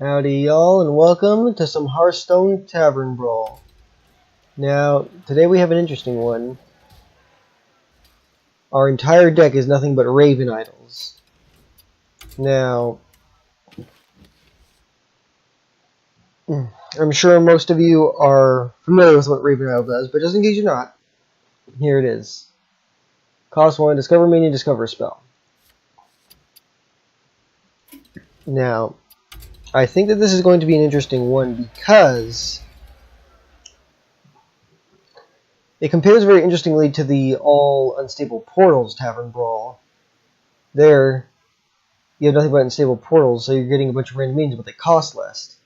Howdy y'all, and welcome to some Hearthstone Tavern Brawl. Now, today we have an interesting one. Our entire deck is nothing but Raven Idols. Now, I'm sure most of you are familiar with what Raven Idol does, but just in case you're not, here it is. Cost 1, discover minion, discover a spell. Now, I think that this is going to be an interesting one because it compares very interestingly to the all unstable portals Tavern Brawl. There, you have nothing but unstable portals, so you're getting a bunch of random minions, but they cost less.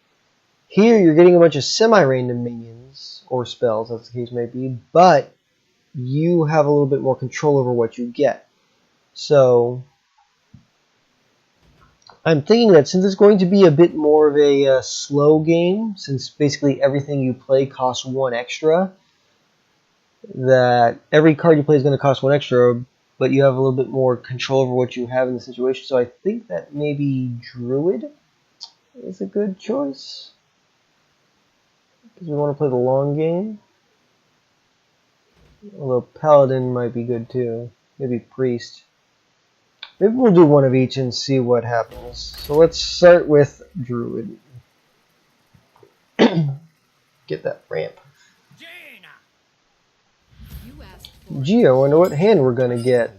Here, you're getting a bunch of semi-random minions, or spells, as the case may be, but you have a little bit more control over what you get. So, I'm thinking that since it's going to be a bit more of a slow game, since basically everything you play costs 1 extra, that every card you play is going to cost 1 extra, but you have a little bit more control over what you have in the situation. So I think that maybe Druid is a good choice, because we want to play the long game. Although Paladin might be good too. Maybe Priest. Maybe we'll do one of each and see what happens. So let's start with Druid. Get that ramp. Gee, I wonder what hand we're gonna get.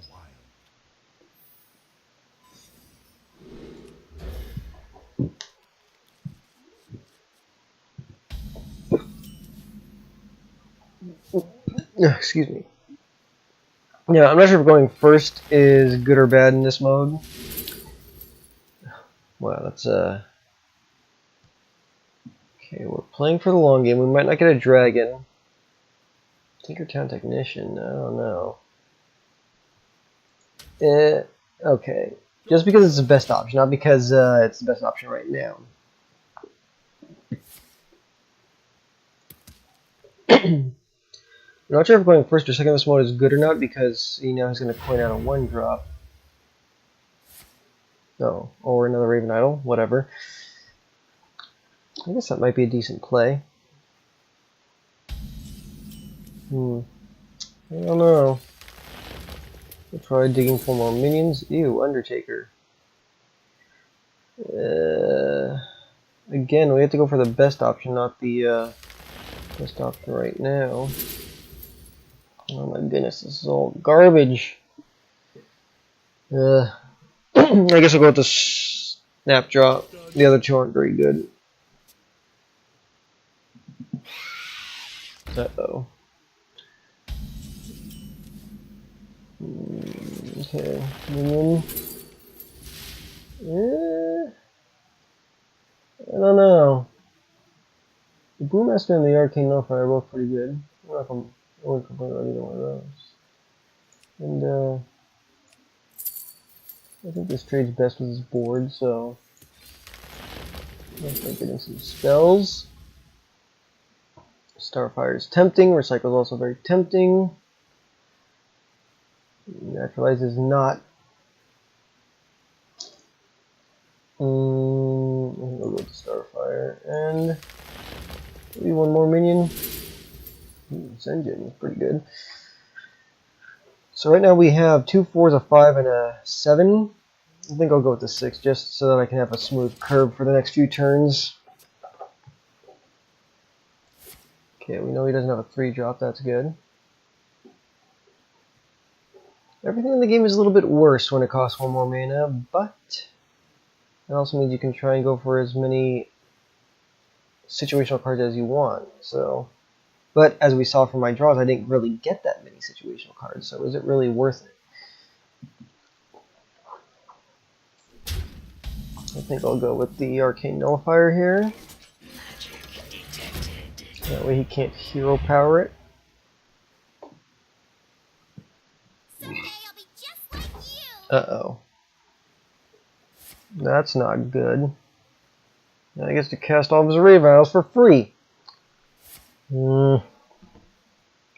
Excuse me. Yeah, I'm not sure if going first is good or bad in this mode. Wow, that's okay, we're playing for the long game. We might not get a dragon. Tinkertown Technician, I don't know. Okay. Just because it's the best option, not because it's the best option right now. I'm not sure if going first or second in this mode is good or not, because you know he's going to coin out a 1-drop. No, or another Raven Idol, whatever. I guess that might be a decent play. I don't know. We'll try digging for more minions. Ew, Undertaker. Again, we have to go for the best option, not the best option right now. Oh my goodness, this is all garbage. I guess I'll go with the snap drop. The other two aren't very good. Uh-oh. Okay, minion. I don't know. The Brewmaster and the Arcane Nullifier are both pretty good. I'm not going to complain about either one of those. And I think this trade's best with his board, so let's start getting some spells. Starfire is tempting. Recycle is also very tempting. Naturalize is not. We'll go with Starfire and maybe one more minion. Zenjin is pretty good. So right now we have 2 4s, a 5, and a 7. I think I'll go with the 6 just so that I can have a smooth curve for the next few turns. Okay, we know he doesn't have a 3-drop, that's good. Everything in the game is a little bit worse when it costs 1 more mana, but it also means you can try and go for as many situational cards as you want. So, but as we saw from my draws, I didn't really get that many situational cards, so is it really worth it? I think I'll go with the Arcane Nullifier here. That way he can't hero power it. Uh-oh. That's not good. Now he gets to cast all of his Raven Isles for free.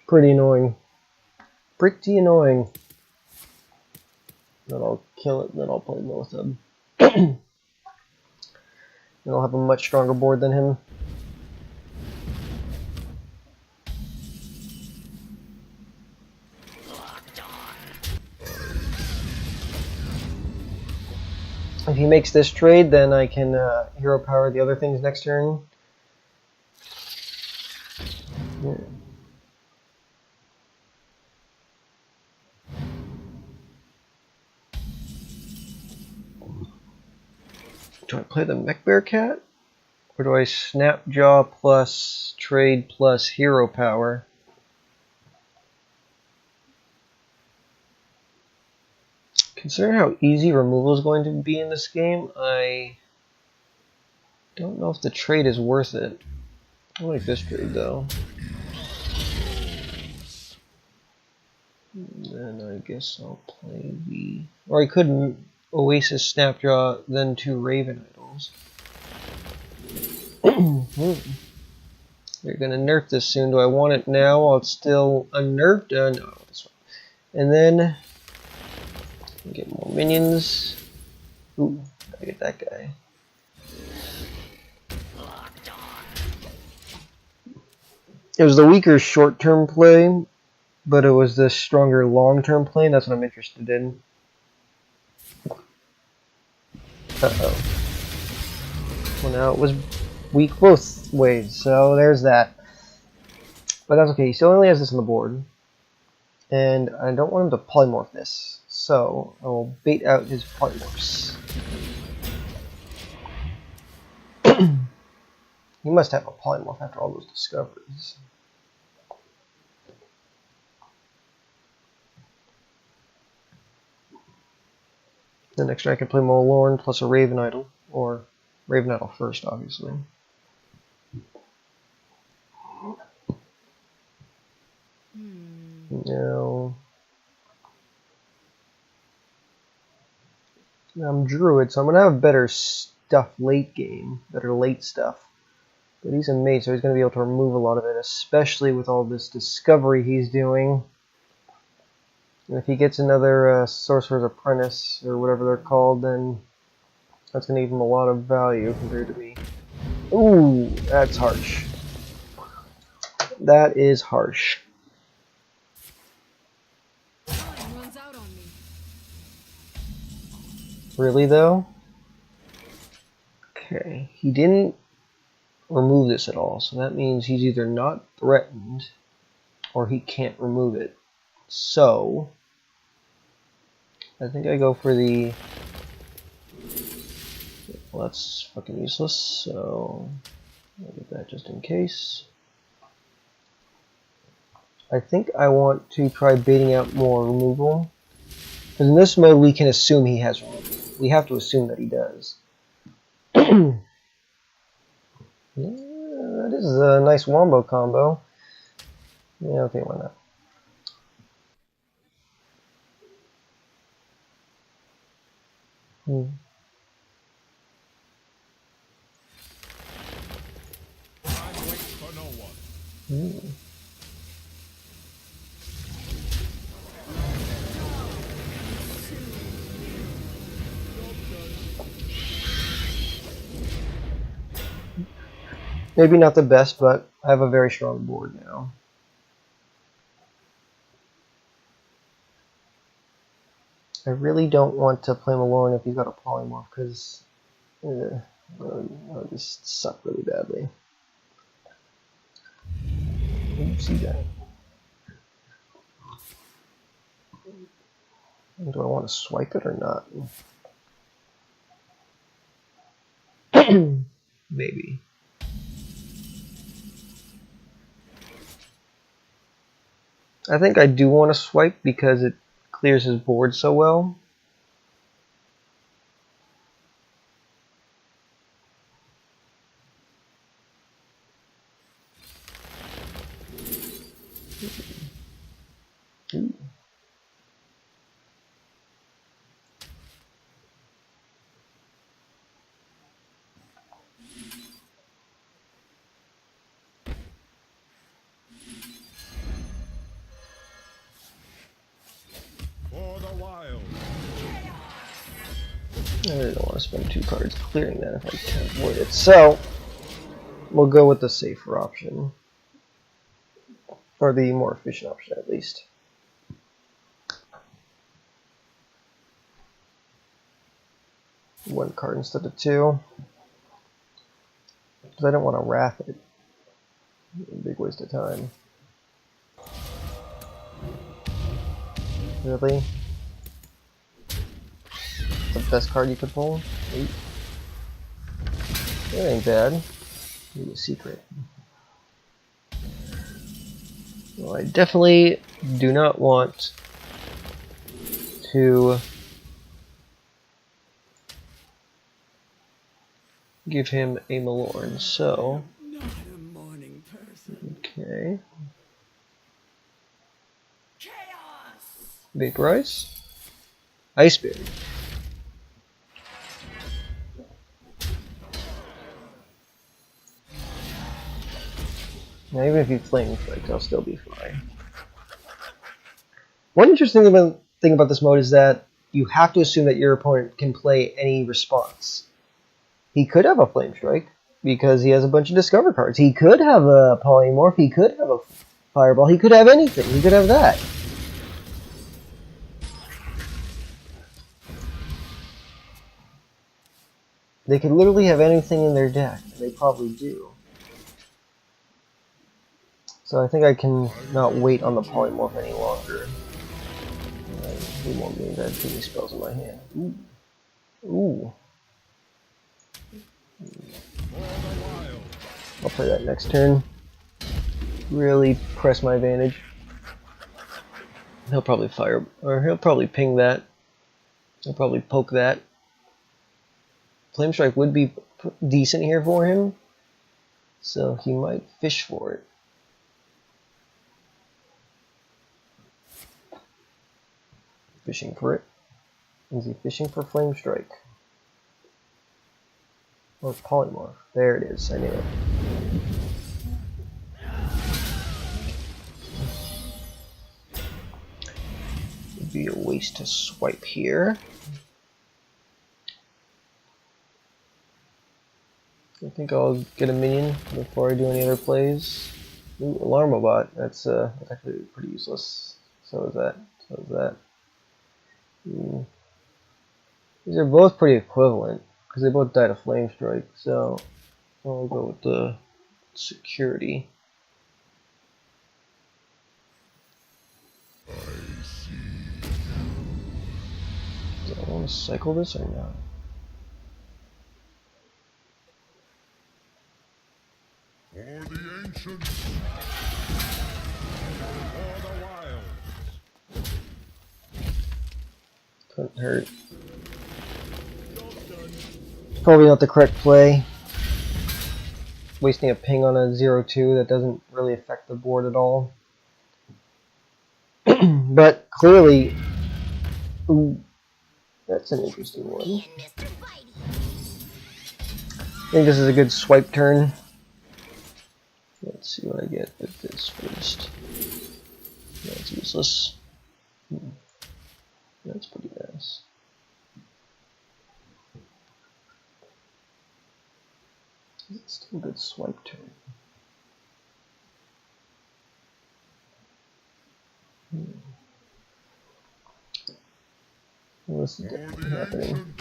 Pretty annoying. Pretty annoying. Then I'll kill it, then I'll play Lilithub. And I'll have a much stronger board than him. If he makes this trade, then I can hero power the other things next turn. Yeah. Do I play the Mech Bear Cat? Or do I Snapjaw plus trade plus hero power? Considering how easy removal is going to be in this game, I don't know if the trade is worth it. I like this trade though. Then I guess I'll play the... Or I could Oasis Snapjaw, then 2 Raven Idols. They're gonna nerf this soon. Do I want it now while it's still unnerfed? No, this one. And then get more minions. Ooh, gotta get that guy. It was the weaker short-term play, but it was the stronger long-term play, and that's what I'm interested in. Uh-oh. Well, now it was weak both ways, so there's that. But that's okay, he still only has this on the board. And I don't want him to polymorph this, so I will bait out his polymorphs. He must have a polymorph after all those discoveries. The next turn I can play Lorn plus a Raven Idol, or Raven Idol first, obviously. No. I'm Druid, so I'm going to have better stuff late game, better late stuff. But he's a mage, so he's going to be able to remove a lot of it, especially with all this discovery he's doing. And if he gets another Sorcerer's Apprentice, or whatever they're called, then that's going to give him a lot of value compared to me. Ooh, that's harsh. That is harsh. Really, though? Okay, he didn't remove this at all, so that means he's either not threatened, or he can't remove it. So I think I go for the... Well, that's fucking useless, so I'll get that just in case. I think I want to try baiting out more removal. Because in this mode, we can assume he has removal. We have to assume that he does. Yeah, that is a nice wombo combo. Yeah, okay, why not? Maybe not the best, but I have a very strong board now. I really don't want to play Malorn if he's got a polymorph, because that would just suck really badly. Didn't see that. Do I want to swipe it or not? Maybe. I think I do want to swipe because it clears his board so well. Ooh. I really don't want to spend 2 cards clearing that if I can avoid it. So, we'll go with the safer option. Or the more efficient option, at least. One card instead of 2. Because I don't want to wrath it. Big waste of time. Really? The best card you could pull? 8. That ain't bad. Need a secret. Well, I definitely do not want to give him a Malorn, so okay. Vaporize. Iceberry. Now, even if you flame strike, I'll still be fine. One interesting thing about this mode is that you have to assume that your opponent can play any response. He could have a flame strike because he has a bunch of discover cards. He could have a polymorph. He could have a fireball. He could have anything. He could have that. They could literally have anything in their deck. They probably do. So I think I can not wait on the polymorph any longer. He won't mean that too many spells in my hand. Ooh. I'll play that next turn. Really press my advantage. He'll probably fire, or he'll probably ping that. He'll probably poke that. Flame Strike would be decent here for him, so he might fish for it. Fishing for it. Is he fishing for Flame Strike? Or polymorph? There it is. I knew it. It'd be a waste to swipe here. I think I'll get a minion before I do any other plays. Ooh, Alarmobot. That's actually pretty useless. So is that. So is that. These are both pretty equivalent because they both died of Flame Strike. So I'll go with the security. Do I want to cycle this or not? For the ancients, for the wilds. Couldn't hurt. Probably not the correct play. Wasting a ping on a 0-2 that doesn't really affect the board at all. But clearly, ooh, that's an interesting one. I think this is a good swipe turn. Let's see what I get with this first. That's useless. That's pretty nice. It's still a good swipe turn. What's happening?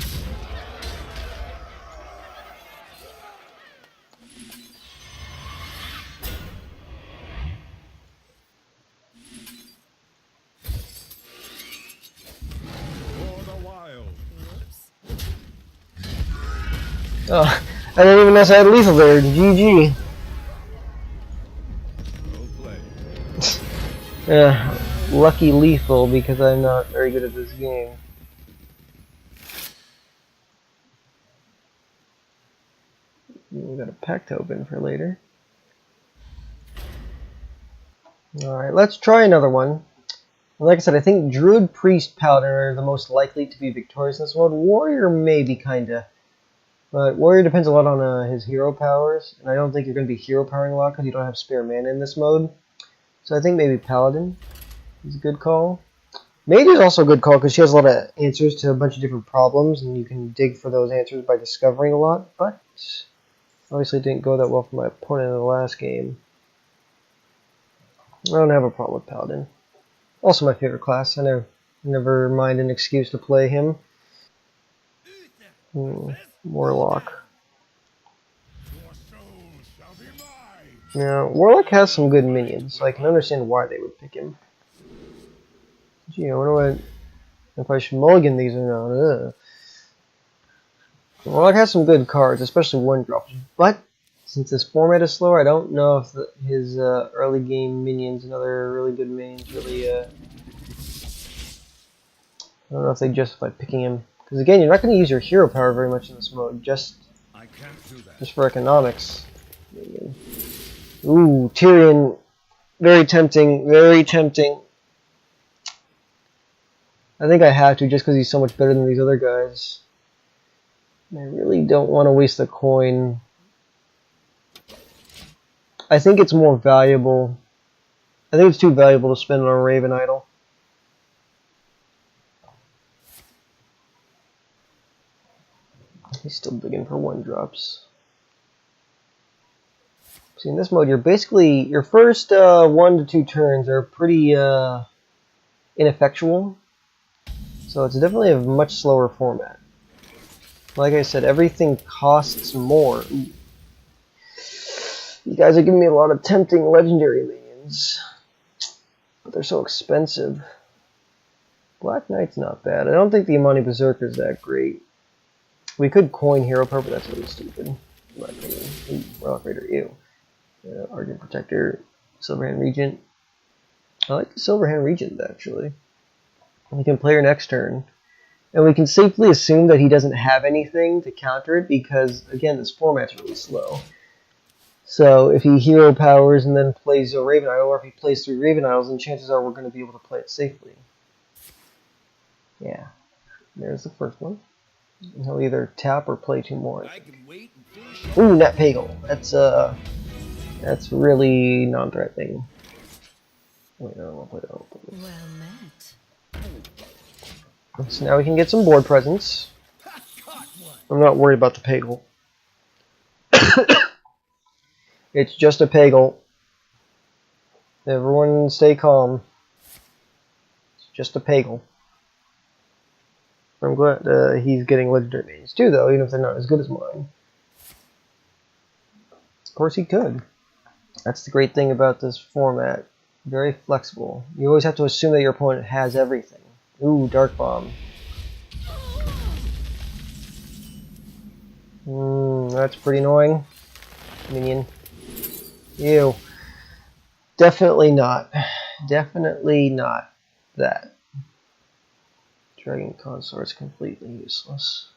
Oh, I didn't even know I had lethal there. GG. Yeah, lucky lethal because I'm not very good at this game. We got a pact open for later. Alright, let's try another one. Like I said, I think Druid, Priest, Paladin are the most likely to be victorious in this mode. Warrior maybe kinda. But Warrior depends a lot on his hero powers, and I don't think you're going to be hero powering a lot because you don't have spare mana in this mode. So I think maybe Paladin is a good call. Mage is also a good call because she has a lot of answers to a bunch of different problems, and you can dig for those answers by discovering a lot, but obviously it didn't go that well for my opponent in the last game. I don't have a problem with Paladin. Also my favorite class. I never mind an excuse to play him. Warlock. Now, Warlock has some good minions, so I can understand why they would pick him. Gee, I wonder if I should mulligan these or not. Ugh. Warlock has some good cards, especially 1-drops, but since this format is slower, I don't know if his early game minions and other really good mains really, I don't know if they justify picking him. Because again, you're not going to use your hero power very much in this mode, just for economics. Ooh, Tyrion, very tempting, very tempting. I think I have to just because he's so much better than these other guys. I really don't want to waste the coin. I think it's more valuable. I think it's too valuable to spend on a Raven Idol. He's still digging for 1-drops. See, in this mode, you're basically, your first 1 to 2 turns are pretty ineffectual. So it's definitely a much slower format. Like I said, everything costs more. Ooh. You guys are giving me a lot of tempting legendary minions. But they're so expensive. Black Knight's not bad. I don't think the Imani Berserker is that great. We could coin Hero Power, but that's really stupid. In my opinion. Ooh, Rock Raider, ew. Argent Protector, Silverhand Regent. I like the Silverhand Regent, actually. We can play her next turn. And we can safely assume that he doesn't have anything to counter it because, again, this format's really slow. So if he hero powers and then plays a Raven Idol, or if he plays 3 Raven Idols, then chances are we're going to be able to play it safely. Yeah, there's the first one. He'll either tap or play 2 more. Ooh, Nat Pagel. That's really non-threatening. Wait, I don't want to play that. Well met. So now we can get some board presence. I'm not worried about the Pagel. It's just a Pagel. Everyone stay calm. It's just a Pagel. I'm glad he's getting legendary minions too, though, even if they're not as good as mine. Of course he could. That's the great thing about this format. Very flexible. You always have to assume that your opponent has everything. Ooh, Dark Bomb. That's pretty annoying. Minion. Ew. Definitely not. Definitely not that. Dragon Consort's completely useless.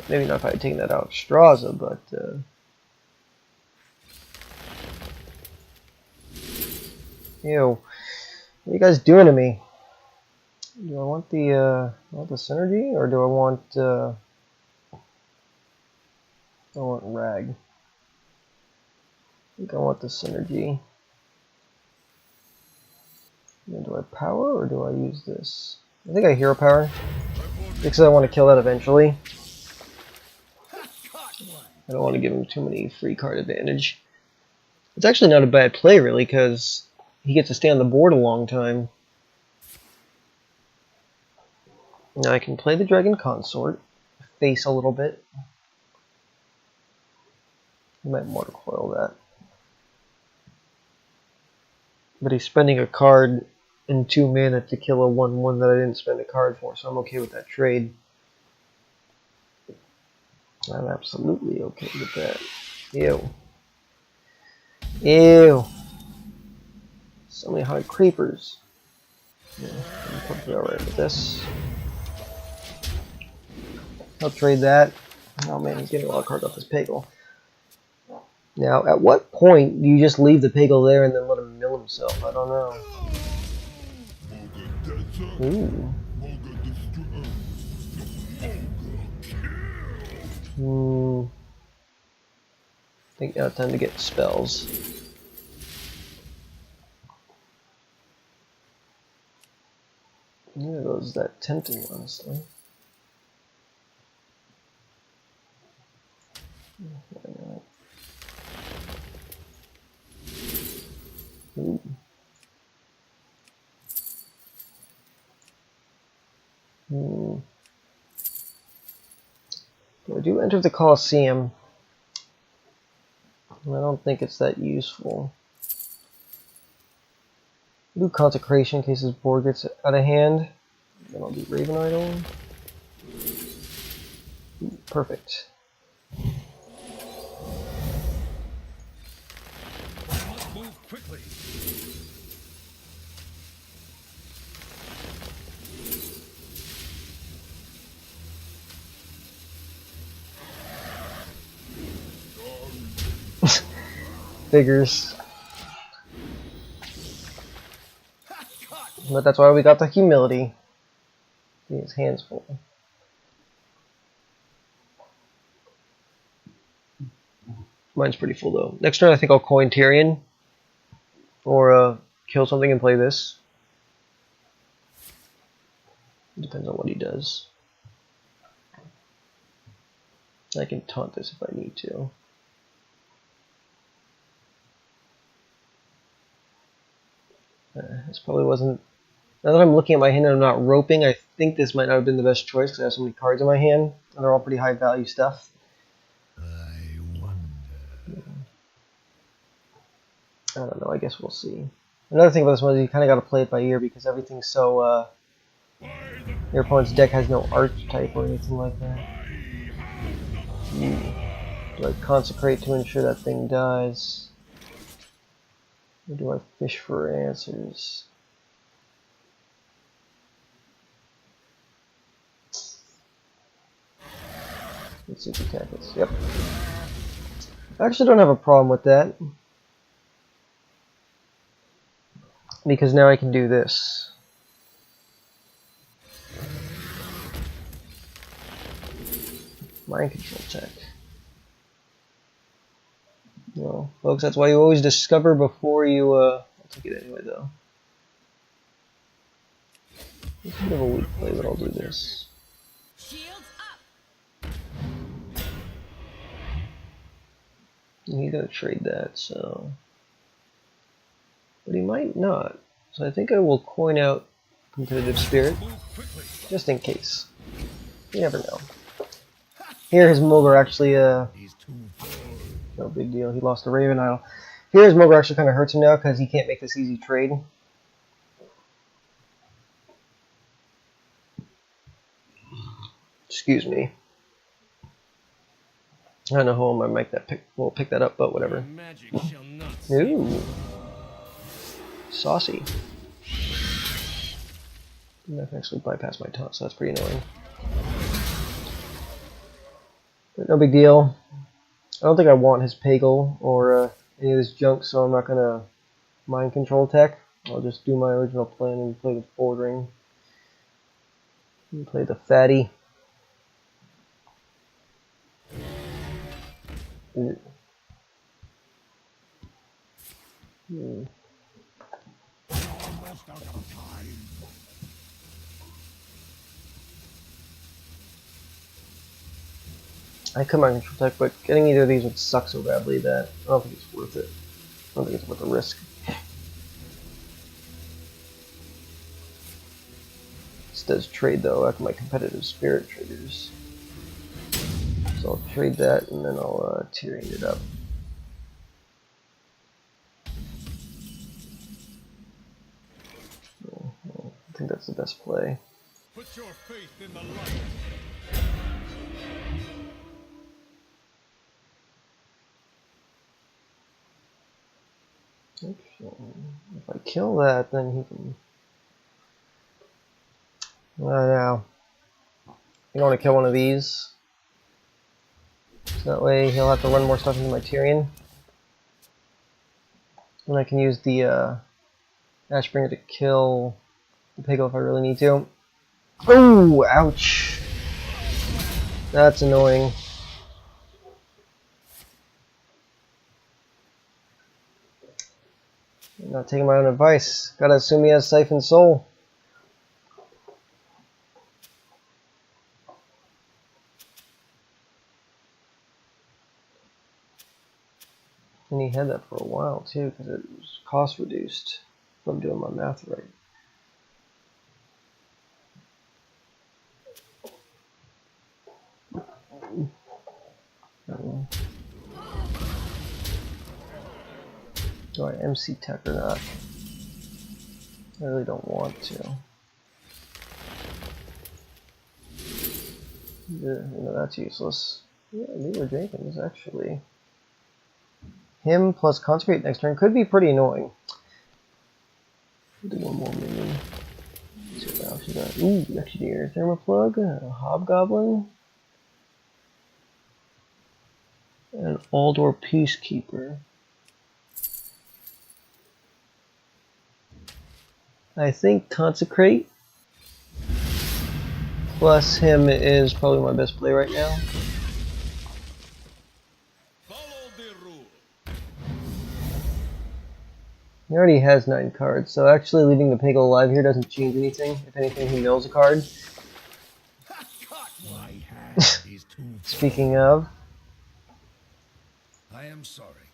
Maybe not if I had taken that out of Straza, but ew. What are you guys doing to me? Do I want the synergy, or do I want Rag? I think I want the synergy. And do I power, or do I use this? I think I hero power, because I want to kill that eventually. I don't want to give him too many free card advantage. It's actually not a bad play, really, because he gets to stay on the board a long time. Now I can play the Dragon Consort, face a little bit. I might mortar coil that. But he's spending a card in 2 mana to kill a 1/1 that I didn't spend a card for, so I'm okay with that trade. I'm absolutely okay with that. Ew. Ew. So many hard creepers. Yeah, I'm perfectly alright with this. I'll trade that. Oh man, he's getting a lot of cards off this Pagel. Now, at what point do you just leave the Pagel there and then let him mill himself? I don't know. Ooh. I think now it's time to get spells. was that tempting, honestly. Ooh. I do enter the Colosseum. I don't think it's that useful. Do Consecration in case his board gets out of hand. Then I'll do Raven Idol. Ooh, perfect. Move quickly. Figures. But that's why we got the humility. His hands full. Mine's pretty full though. Next turn I think I'll coin Tyrion. Or kill something and play this. Depends on what he does. I can taunt this if I need to. This probably wasn't... Now that I'm looking at my hand and I'm not roping, I think this might not have been the best choice because I have so many cards in my hand. And they're all pretty high value stuff. I wonder. I don't know, I guess we'll see. Another thing about this one is you kind of got to play it by ear because everything's so... your opponent's deck has no archetype or anything like that. Do I consecrate to ensure that thing dies? Or do I fish for answers? Let's see if he tackles. Yep. I actually don't have a problem with that. Because now I can do this. Mind control check. No, folks, that's why you always discover before you, I'll take it anyway, though. It's a bit of a weak play, but I'll do this. Shields up. He's gonna trade that, so... But he might not. So I think I will coin out Competitive Spirit, just in case. You never know. Here his Mogre actually, no big deal, he lost the Raven Idol. Here his Mogre actually kind of hurts him now because he can't make this easy trade. Excuse me. I don't know who might make that will pick that up, but whatever. Ooh. Saucy. I can actually bypass my taunt, so that's pretty annoying. But no big deal. I don't think I want his Pagel or any of this junk, so I'm not going to mind control tech. I'll just do my original plan and play the forward ring. And play the fatty. Ooh. Almost out of time. I could mind control tech, but getting either of these would suck so badly that I don't think it's worth it. I don't think it's worth the risk. This does trade though after my Competitive Spirit triggers. So I'll trade that and then I'll Tyrion it up. I think that's the best play. Put your faith in the light. If I kill that, then he can... now. I don't want to kill one of these. So that way he'll have to run more stuff into my Tyrion. And I can use the Ashbringer to kill the Pagel if I really need to. Oh, ouch. That's annoying. I'm not taking my own advice. Gotta assume he has Siphon Soul. And he had that for a while too, because it was cost reduced. If I'm doing my math right. Do I MC tech or not? I really don't want to. Yeah, no, that's useless. Yeah, Leroy Jenkins actually. Him plus consecrate next turn could be pretty annoying. Do one more minion. Let's see what else you got. Ooh, Legendary Thermoplug, a Hobgoblin, and Aldor Peacekeeper. I think Consecrate plus him is probably my best play right now. Follow the rule. He already has 9 cards, so actually leaving the Pig alive here doesn't change anything. If anything, he mills a card. My hand is too Speaking of, I am sorry.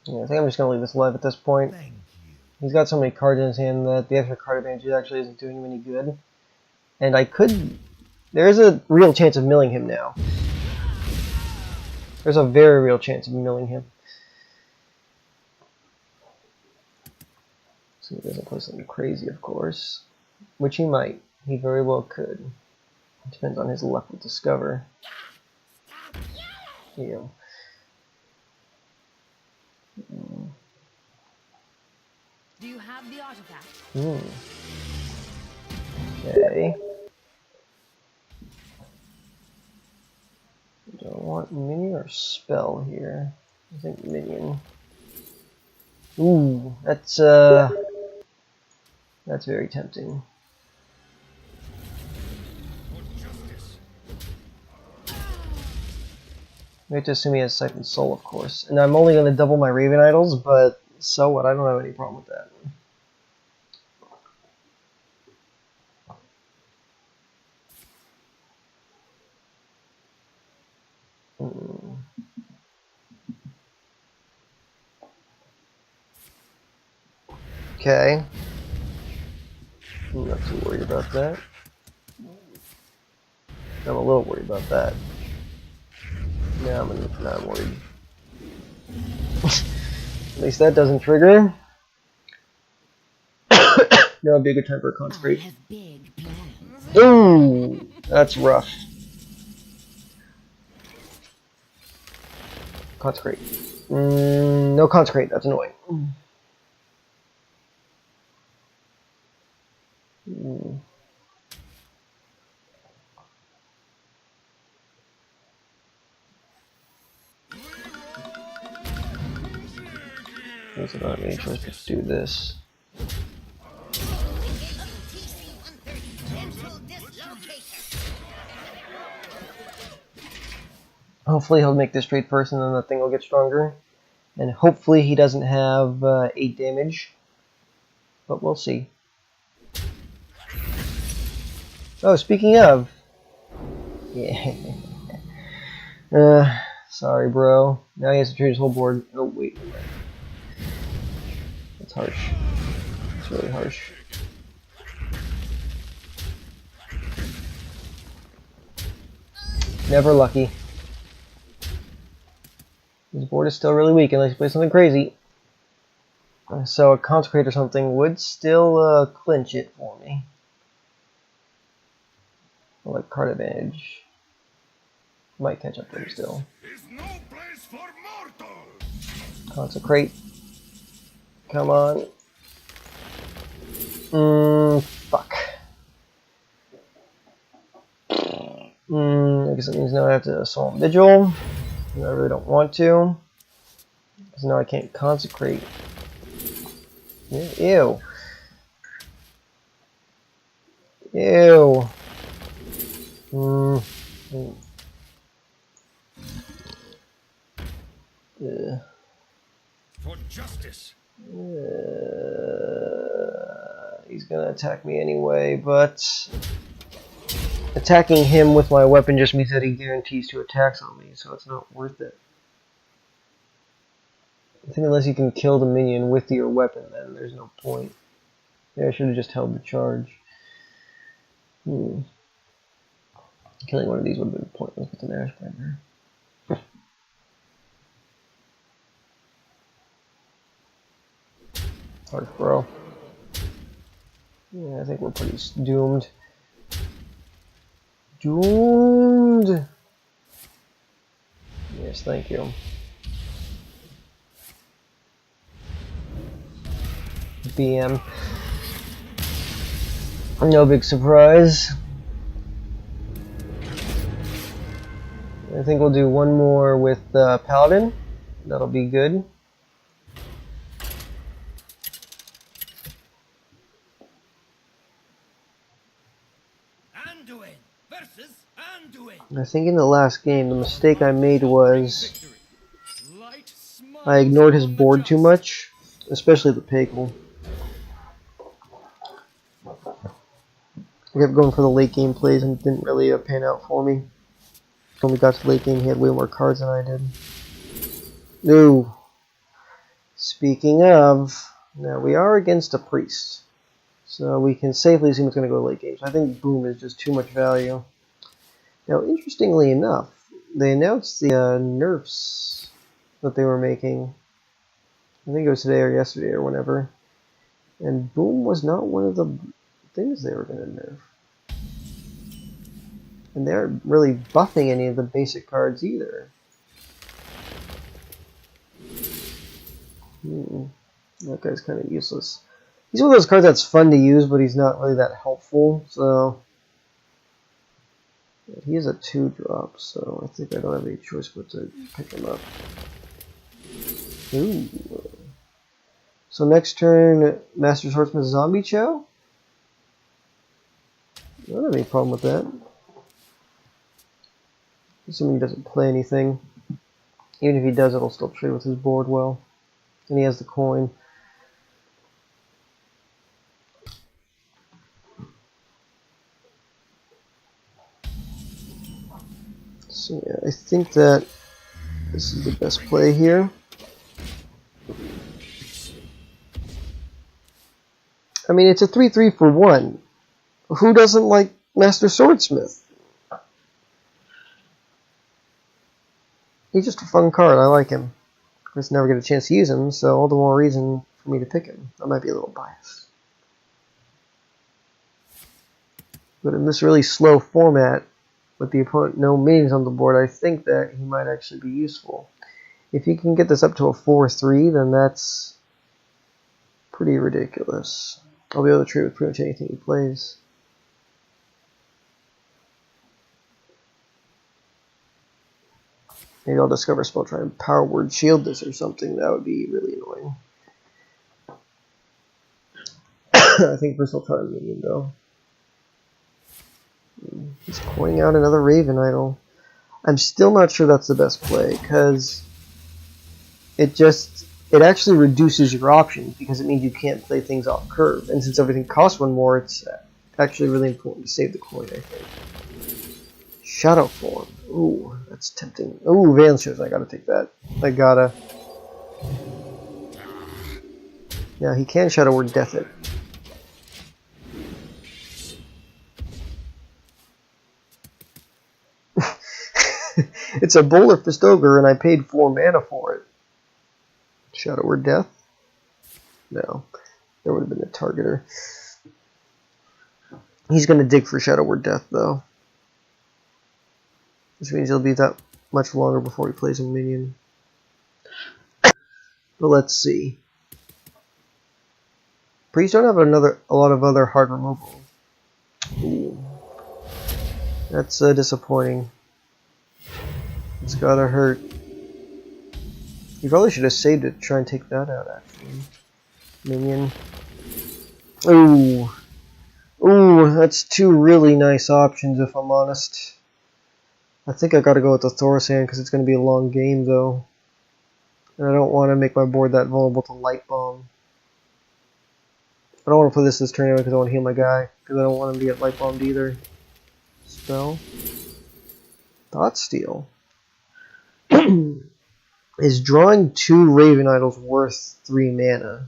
yeah, I think I'm just going to leave this alive at this point. Thank you. He's got so many cards in his hand that the extra card advantage actually isn't doing him any good. And I could... There is a real chance of milling him now. There's a very real chance of milling him. So he doesn't play something crazy, of course. Which he might. He very well could. It depends on his luck with Discover. Yeah. Do you have the artifact? Okay. Do I want minion or spell here? I think minion. Ooh, that's very tempting. For justice. We have to assume he has Siphon Soul, of course. And I'm only going to double my Raven Idols, but so what? I don't have any problem with that. Okay. I'm not too worried about that. I'm a little worried about that. Now I'm worried. At least that doesn't trigger. Now would be a good time for a consecrate. I have big plans. Ooh, that's rough. Consecrate. No consecrate. That's annoying. There's not any choice to do this. Hopefully he'll make this trade first and then the thing will get stronger. And hopefully he doesn't have 8 damage. But we'll see. Oh, speaking of. Yeah. Sorry, bro. Now he has to trade his whole board. Oh, wait. That's harsh. That's really harsh. Never lucky. His board is still really weak unless he plays something crazy. So a consecrate or something would still clinch it for me. I like card advantage. Might catch up to him still. Is no place for mortals. Consecrate. Come on. Fuck. I guess that means now I have to assault vigil. And I really don't want to. Because now I can't consecrate. Ew. Ew. For justice. He's gonna attack me anyway, but attacking him with my weapon just means that he guarantees 2 attacks on me, so it's not worth it. I think unless you can kill the minion with your weapon, then there's no point. Yeah, I should have just held the charge. Killing one of these would have been pointless with an Ashbringer. Hard bro. Yeah, I think we're pretty doomed. Doomed! Yes, thank you. BM. No big surprise. I think we'll do one more with Paladin. That'll be good. Anduin versus Anduin. I think in the last game, the mistake I made was Light smiles I ignored his upon the board too just. much, especially the Pagel. I kept going for the late game plays and it didn't really pan out for me. When we got to the late game, he had way more cards than I did. Ooh. Speaking of, now we are against a priest. So we can safely assume it's going to go to late game. So I think Boom is just too much value. Now, interestingly enough, they announced the nerfs that they were making. I think it was today or yesterday or whenever. And Boom was not one of the things they were going to nerf. And they aren't really buffing any of the basic cards either. That guy's kind of useless. He's one of those cards that's fun to use, but he's not really that helpful. So he is a 2-drop, so I think I don't have any choice but to pick him up. Ooh. So next turn, Master Swordsmith Zombie Chow? I don't have any problem with that. Assuming he doesn't play anything. Even if he does, it'll still trade with his board well. And he has the coin. So yeah, I think that this is the best play here. I mean, it's a 3/3 for 1. Who doesn't like Master Swordsmith? He's just a fun card. I like him. I just never get a chance to use him, so all the more reason for me to pick him. I might be a little biased. But in this really slow format, with the opponent no minions on the board, I think that he might actually be useful. If he can get this up to a 4/3, then that's pretty ridiculous. I'll be able to trade with pretty much anything he plays. Maybe I'll discover a spell, try and power word shield this or something. That would be really annoying. I think first I'll try a minion though. He's coining out another Raven Idol. I'm still not sure that's the best play, because it actually reduces your options, because it means you can't play things off curve. And since everything costs 1 more, it's actually really important to save the coin, I think. Shadow Form. Ooh, that's tempting. Ooh, Valen shows. I gotta take that. I gotta. Yeah, he can Shadow Word Death it. It's a Bowler Fist Ogre, and I paid 4 mana for it. Shadow Word Death? No. There would have been a targeter. He's going to dig for Shadow Word Death, though. Which means it'll be that much longer before he plays a minion. But let's see. Priests don't have a lot of other hard removal. Ooh. That's disappointing. It's gotta hurt. You probably should have saved it to try and take that out, actually. Minion. Ooh. Ooh, that's 2 really nice options, if I'm honest. I think I gotta go with the Thorsan, because it's gonna be a long game, though. And I don't want to make my board that vulnerable to Light Bomb. I don't want to play this turn anyway, because I want to heal my guy. Because I don't want him to get Light Bombed either. Spell. Thought Steal. Is drawing 2 Raven Idols worth 3 mana?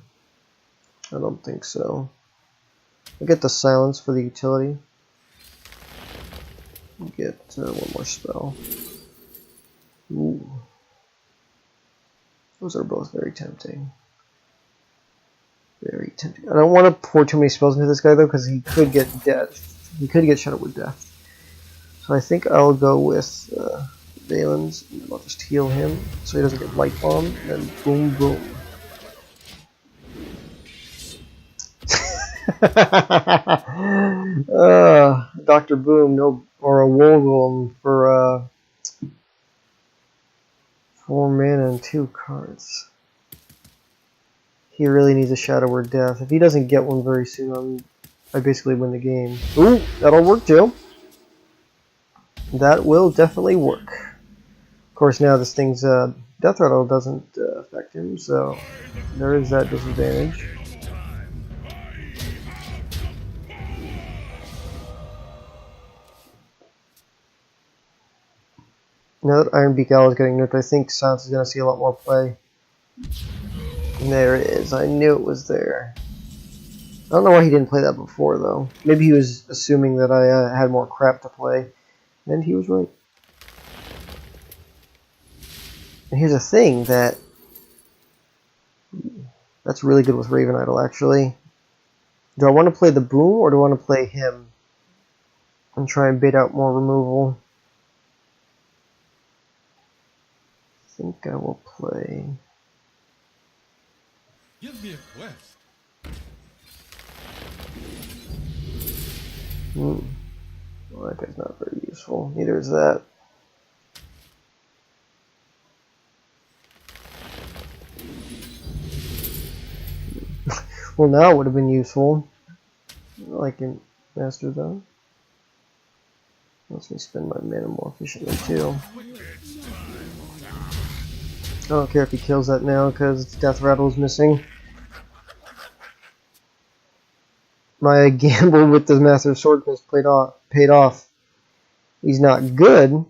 I don't think so. I'll get the silence for the utility. Get one more spell. Ooh. Those are both very tempting. Very tempting. I don't want to pour too many spells into this guy though, because he could get death. He could get shut up with death. So I think I'll go with Valen's. I'll just heal him so he doesn't get light bombed. And then boom, boom. Dr. Boom, no, or a Wolgolem for 4 mana and 2 cards. He really needs a Shadow Word Death. If he doesn't get one very soon, I basically win the game. Ooh, that'll work too. That will definitely work. Of course, now this thing's Death Rattle doesn't affect him, so there is that disadvantage. Now that Ironbeak Owl is getting nerfed, I think Silence is going to see a lot more play. And there it is. I knew it was there. I don't know why he didn't play that before, though. Maybe he was assuming that I had more crap to play. And he was right. And here's a thing that's really good with Raven Idol, actually. Do I want to play the Boom, or do I want to play him and try and bait out more removal? I think I will play... Give me a quest. Well, that guy's not very useful. Neither is that. Well, now it would have been useful. Like in Master, though. Lets me spend my mana more efficiently, too. I don't care if he kills that now, because Death Rattle is missing. My gamble with the Master Swordsmith paid off. He's not good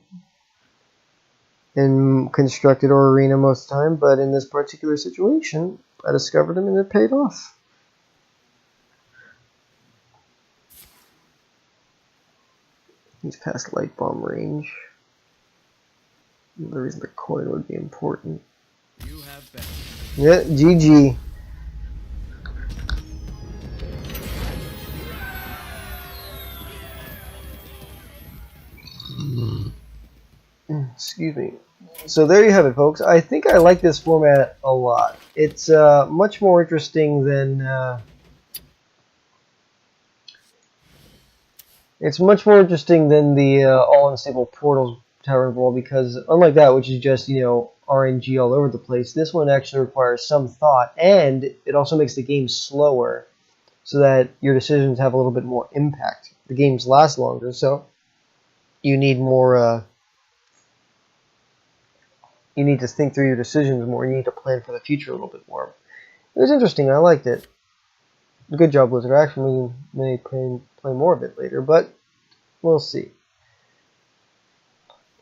in Constructed or Arena most of the time, but in this particular situation, I discovered him and it paid off. He's past light bomb range. The reason the coin would be important. You have been. Yeah, GG. Excuse me. So there you have it, folks. I think I like this format a lot. It's much more interesting than the all unstable portals Tavern Brawl, because unlike that, which is just RNG all over the place, this one actually requires some thought, and it also makes the game slower, so that your decisions have a little bit more impact. The games last longer, so you need more. You need to think through your decisions more. You need to plan for the future a little bit more. It was interesting. I liked it. Good job, Blizzard. I actually may play more of it later, but we'll see.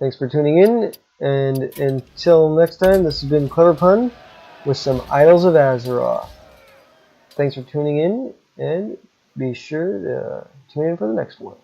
Thanks for tuning in, and until next time, this has been cleverpun with some Idols of Azeroth. Thanks for tuning in, and be sure to tune in for the next one.